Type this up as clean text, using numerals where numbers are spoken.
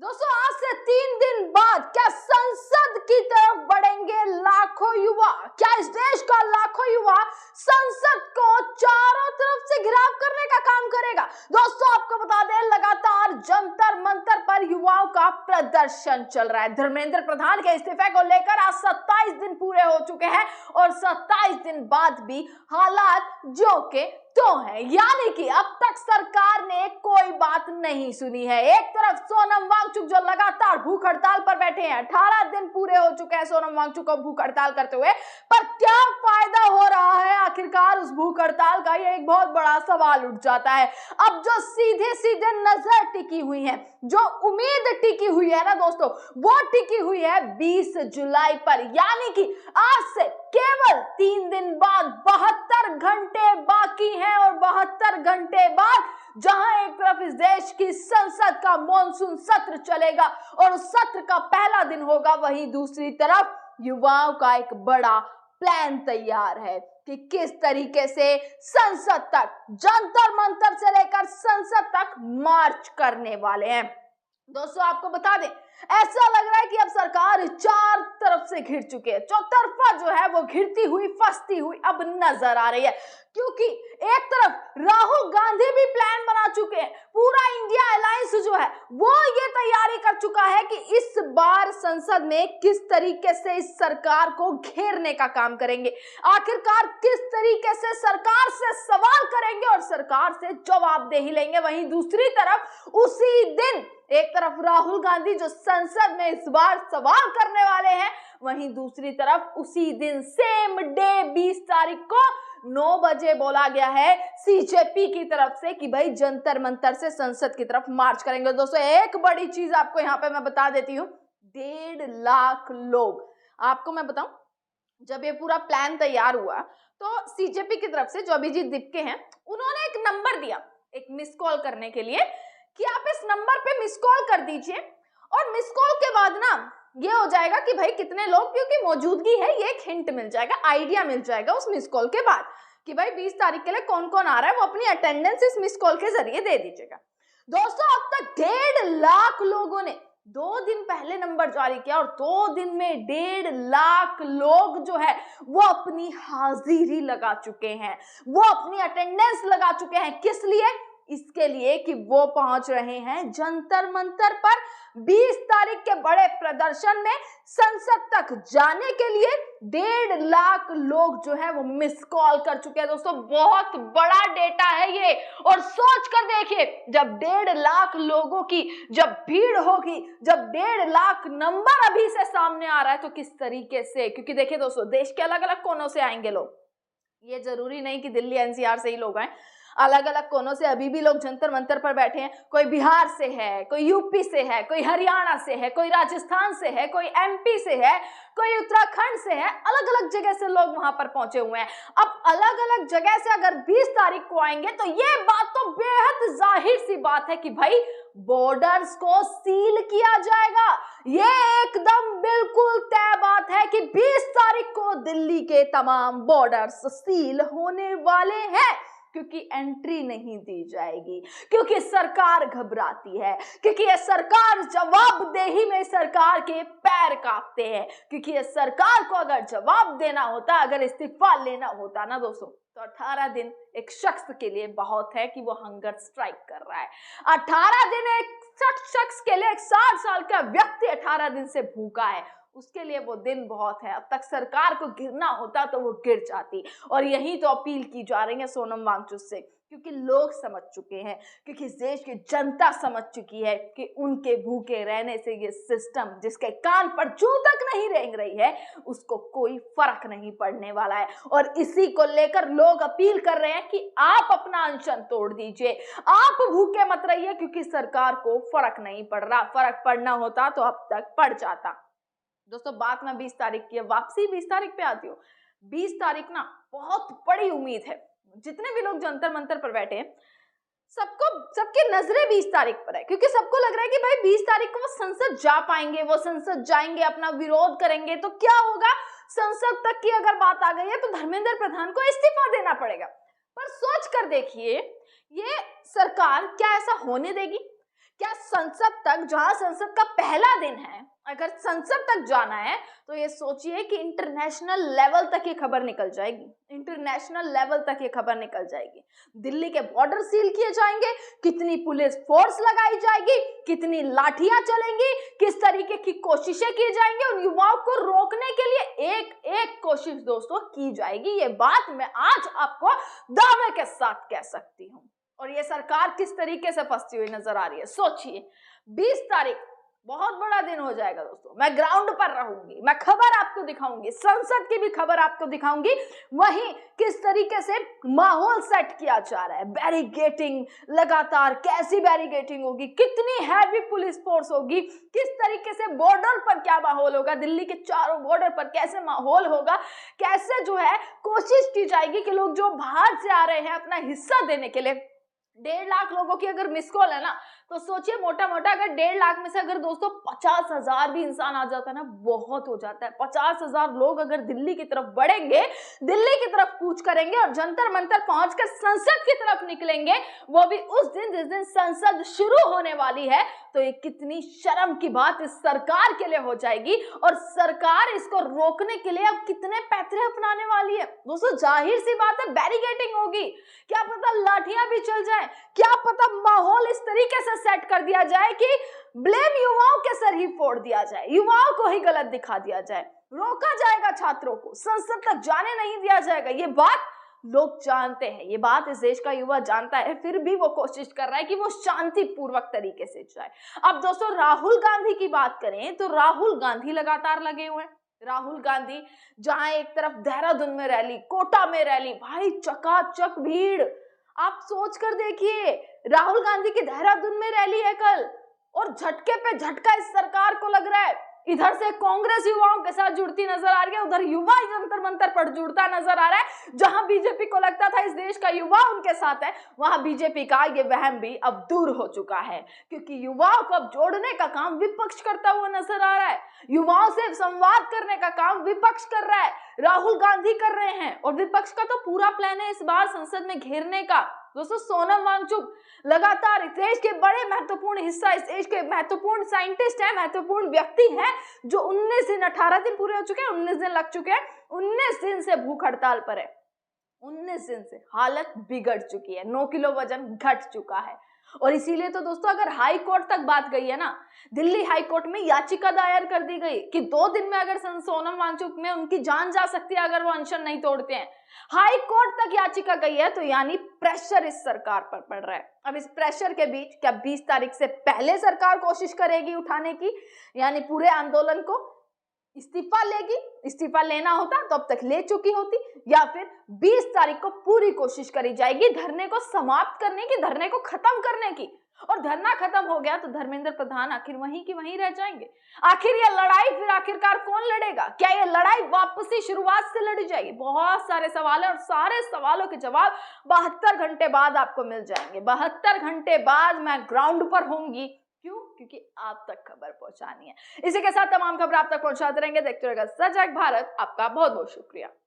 दोस्तों आज से 3 दिन बाद क्या संसद की तरफ बढ़ेंगे लाखों युवा? क्या इस देश का लाखों युवा संसद को चारों तरफ से घिराव करने का काम करेगा? दोस्तों आपको बता दें, लगातार जंतर मंतर पर युवाओं का प्रदर्शन चल रहा है। धर्मेंद्र प्रधान के इस्तीफे को लेकर आज 27 दिन पूरे हो चुके हैं और 27 दिन बाद भी हालात जो के तो है, यानी कि अब तक सरकार ने कोई बात नहीं सुनी है। एक तरफ सोनम वांगचुक जो लगातार भूख हड़ताल पर बैठे हैं, 18 दिन पूरे हो चुके हैं सोनम वांगचुक को भूख हड़ताल करते हुए, पर क्या फायदा हो रहा है आखिरकार उस भूख हड़ताल का? ये एक बहुत बड़ा सवाल उठ जाता है। अब जो सीधे सीधे नजर टिकी हुई है, जो उम्मीद टिकी हुई है ना दोस्तों, वो टिकी हुई है 20 जुलाई पर, यानी कि आज से केवल 3 दिन बाद 72 घंटे बाकी हैं और 72 घंटे बाद जहां एक तरफ इस देश की संसद का मॉनसून सत्र चलेगा और उस सत्र का पहला दिन होगा, वहीं दूसरी तरफ युवाओं का एक बड़ा प्लान तैयार है कि किस तरीके से संसद तक, जंतर मंतर से लेकर संसद तक मार्च करने वाले हैं। दोस्तों आपको बता दें, ऐसा लग रहा है कि अब सरकार चार तरफ से घिर चुके हैं। चौतरफा जो है वो घिरती हुई, फंसती हुई अब नजर आ रही है, क्योंकि एक तरफ राहुल गांधी भी प्लान बना चुके हैं। पूरा इंडिया अलायंस जो है वो ये तैयारी कर चुका है कि इस बार संसद में किस तरीके से इस सरकार को घेरने का काम करेंगे, आखिरकार किस तरीके से सरकार से सवाल करेंगे और सरकार से जवाबदेही लेंगे। वहीं दूसरी तरफ उसी दिन एक तरफ राहुल गांधी जो संसद में इस बार सवाल करने वाले हैं, वहीं दूसरी तरफ उसी दिन सेम डे 20 तारीख को 9 बजे बोला गया है सीजेपी की तरफ से कि भाई जंतर मंतर से संसद की तरफ मार्च करेंगे। दोस्तों एक बड़ी चीज आपको यहाँ पे मैं बता देती हूँ, 1.5 लाख लोग, आपको मैं बताऊं, जब ये पूरा प्लान तैयार हुआ तो सीजेपी की तरफ से जो अभिजीत दीपके हैं, उन्होंने एक नंबर दिया एक मिस कॉल करने के लिए कि आप इस नंबर पे मिस कॉल कर दीजिए और मिस कॉल के बाद ना ये हो जाएगा कि भाई कितने लोग की मौजूदगी है, ये एक हिंट मिल जाएगा, आइडिया मिल जाएगा उस मिस कॉल के बाद कि भाई 20 तारीख के लिए कौन कौन आ रहा है, वो अपनी अटेंडेंस इस मिस कॉल के जरिए दे दीजिएगा। दोस्तों अब तक 1.5 लाख लोगों ने 2 दिन पहले नंबर जारी किया और 2 दिन में 1.5 लाख लोग जो है वो अपनी हाजिरी लगा चुके हैं, वो अपनी अटेंडेंस लगा चुके हैं। किस लिए? इसके लिए कि वो पहुंच रहे हैं जंतर मंतर पर 20 तारीख के बड़े प्रदर्शन में संसद तक जाने के लिए 1.5 लाख लोग जो है वो मिस कॉल कर चुके हैं। दोस्तों बहुत बड़ा डेटा है ये, और सोच कर देखिए जब 1.5 लाख लोगों की जब भीड़ होगी, जब 1.5 लाख नंबर अभी से सामने आ रहा है, तो किस तरीके से, क्योंकि देखिए दोस्तों देश के अलग अलग कोनों से आएंगे लोग, ये जरूरी नहीं कि दिल्ली एनसीआर से ही लोग आए, अलग अलग कोनों से अभी भी लोग जंतर मंतर पर बैठे हैं। कोई बिहार से है, कोई यूपी से है, कोई हरियाणा से है, कोई राजस्थान से है, कोई एमपी से है, कोई उत्तराखंड से है, अलग अलग जगह से लोग वहां पर पहुंचे हुए हैं। अब अलग अलग जगह से अगर 20 तारीख को आएंगे तो ये बात तो बेहद जाहिर सी बात है कि भाई बॉर्डर्स को सील किया जाएगा। ये एकदम बिल्कुल तय बात है कि 20 तारीख को दिल्ली के तमाम बॉर्डर्स सील होने वाले हैं, क्योंकि एंट्री नहीं दी जाएगी, क्योंकि सरकार घबराती है, क्योंकि ये सरकार जवाबदेही में सरकार के पैर कांपते हैं, क्योंकि ये सरकार को अगर जवाब देना होता, अगर इस्तीफा लेना होता ना दोस्तों, तो 18 दिन एक शख्स के लिए बहुत है कि वो हंगर स्ट्राइक कर रहा है। 18 दिन एक शख्स के लिए, एक 60 साल का व्यक्ति 18 दिन से भूखा है, उसके लिए वो दिन बहुत है। अब तक सरकार को गिरना होता तो वो गिर जाती, और यही तो अपील की जा रही है सोनम वांगचुक से, क्योंकि लोग समझ चुके हैं, क्योंकि देश की जनता समझ चुकी है कि उनके भूखे रहने से ये सिस्टम जिसके कान पर जू तक नहीं रेंग रही है, उसको कोई फर्क नहीं पड़ने वाला है। और इसी को लेकर लोग अपील कर रहे हैं कि आप अपना अनशन तोड़ दीजिए, आप भूखे मत रहिए, क्योंकि सरकार को फर्क नहीं पड़ रहा। फर्क पड़ना होता तो अब तक पड़ जाता। दोस्तों बात मैं 20 तारीख की, वापसी 20 तारीख पे आती हूँ। 20 तारीख ना बहुत बड़ी उम्मीद है, जितने भी लोग जंतर मंतर पर बैठे हैं सबकी नजरें 20 तारीख पर है, क्योंकि सबको लग रहा है कि भाई 20 तारीख को वो संसद जा पाएंगे, वो संसद जाएंगे, अपना विरोध करेंगे, तो क्या होगा, संसद तक की अगर बात आ गई है तो धर्मेंद्र प्रधान को इस्तीफा देना पड़ेगा। पर सोच कर देखिए, ये सरकार क्या ऐसा होने देगी? क्या संसद तक, जहां संसद का पहला दिन है, अगर संसद तक जाना है तो ये सोचिए कि इंटरनेशनल लेवल तक ये खबर निकल जाएगी, इंटरनेशनल लेवल तक ये खबर निकल जाएगी। दिल्ली के बॉर्डर सील किए जाएंगे, कितनी पुलिस फोर्स लगाई जाएगी, कितनी लाठियां चलेंगी, किस तरीके की कोशिशें की जाएंगी, उन युवाओं को रोकने के लिए एक एक कोशिश दोस्तों की जाएगी। ये बात मैं आज आपको दावे के साथ कह सकती हूँ। और ये सरकार किस तरीके से फंसती हुई नजर आ रही है, सोचिए। 20 तारीख बहुत बड़ा दिन हो जाएगा दोस्तों, मैं ग्राउंड पर रहूंगी, मैं खबर आपको दिखाऊंगी, संसद की भी खबर आपको दिखाऊंगी, वहीं किस तरीके से माहौल सेट किया जा रहा है। बैरिकेटिंग लगातार, कैसी बैरिकेटिंग होगी, कितनी हैवी पुलिस फोर्स होगी, किस तरीके से बॉर्डर पर क्या माहौल होगा, दिल्ली के चारों बॉर्डर पर कैसे माहौल होगा, कैसे जो है कोशिश की जाएगी कि लोग जो बाहर से आ रहे हैं अपना हिस्सा देने के लिए, 1.5 लाख लोगों की अगर मिस कॉल है ना, तो सोचिए मोटा मोटा अगर 1.5 लाख में से अगर दोस्तों 50,000 भी इंसान आ जाता है ना, बहुत हो जाता है। 50,000 लोग अगर दिल्ली की तरफ बढ़ेंगे, दिल्ली की तरफ कूच करेंगे और जंतर मंतर पहुंचकर संसद की तरफ निकलेंगे, वो भी उस दिन जिस दिन संसद शुरू होने वाली है, तो ये कितनी शर्म की बात इस सरकार के लिए हो जाएगी। और सरकार इसको रोकने के लिए अब कितने पैतरे अपनाने वाली है दोस्तों। जाहिर सी बात है बैरिकेटिंग होगी, क्या पता लाठियां भी चल जाए, क्या पता माहौल इस तरीके से सेट कर दिया जाए कि ब्लेम युवाओं के सर ही फोड़ दिया जाए, युवाओं को ही गलत दिखा दिया जाए, रोका जाएगा छात्रों को, संसद तक जाने नहीं दिया जाएगा। ये बात लोग जानते हैं, ये बात इस देश का युवा जानता है, फिर भी वो कोशिश कर रहा है कि वो शांतिपूर्वक तरीके से जाए। अब दोस्तों राहुल गांधी की बात करें तो राहुल गांधी लगातार लगे हुए हैं। राहुल गांधी जहां एक तरफ देहरादून में रैली, कोटा में रैली, भाई चकाचक भीड़, आप सोच कर देखिए, राहुल गांधी की देहरादून में रैली है कल, और झटके पे झटका इस सरकार को लग रहा है। इधर से कांग्रेस युवाओं के साथ जुड़ती नजर आ रही है, उधर युवा जंतर मंतर पर जुड़ता नजर आ रहा है। जहां बीजेपी को लगता था इस देश का युवा उनके साथ है, वहां बीजेपी का ये वहम भी अब दूर हो चुका है, क्योंकि युवाओं को अब जोड़ने का काम विपक्ष करता हुआ नजर आ रहा है। युवाओं से संवाद करने का काम विपक्ष कर रहा है, राहुल गांधी कर रहे हैं, और विपक्ष का तो पूरा प्लान है इस बार संसद में घेरने का। दोस्तों सोनम वांगचुक लगातार इस देश के बड़े महत्वपूर्ण हिस्सा, इस देश के महत्वपूर्ण साइंटिस्ट हैं, महत्वपूर्ण व्यक्ति हैं, जो 19 दिन 18 दिन पूरे हो चुके हैं, 19 दिन लग चुके हैं, 19 दिन से भूख हड़ताल पर है। 19 दिन से हालत बिगड़ चुकी है, 9 किलो वजन घट चुका है। और इसीलिए तो दोस्तों अगर हाई कोर्ट तक बात गई है ना, दिल्ली हाई कोर्ट में याचिका दायर कर दी गई कि 2 दिन में अगर सोनम वांगचुक में उनकी जान जा सकती है अगर वो अनशन नहीं तोड़ते हैं, हाई कोर्ट तक याचिका गई है, तो यानी प्रेशर इस सरकार पर पड़ रहा है। अब इस प्रेशर के बीच क्या 20 तारीख से पहले सरकार कोशिश करेगी उठाने की, यानी पूरे आंदोलन को इस्तीफा लेगी, इस्तीफा लेना होता तो अब तक ले चुकी होती, या फिर 20 तारीख को पूरी कोशिश करी जाएगी धरने को समाप्त करने की, धरने को खत्म करने की। और धरना खत्म हो गया तो धर्मेंद्र प्रधान आखिर वहीं की वहीं रह जाएंगे। आखिर ये लड़ाई फिर आखिरकार कौन लड़ेगा? क्या ये लड़ाई वापसी शुरुआत से लड़ी जाएगी? बहुत सारे सवाल है, और सारे सवालों के जवाब 72 घंटे बाद आपको मिल जाएंगे। 72 घंटे बाद मैं ग्राउंड पर होंगी। क्यों? क्योंकि आप तक खबर पहुंचानी है। इसी के साथ तमाम खबर आप तक पहुंचाते रहेंगे। देखते रहिएगा सजग भारत। आपका बहुत बहुत शुक्रिया।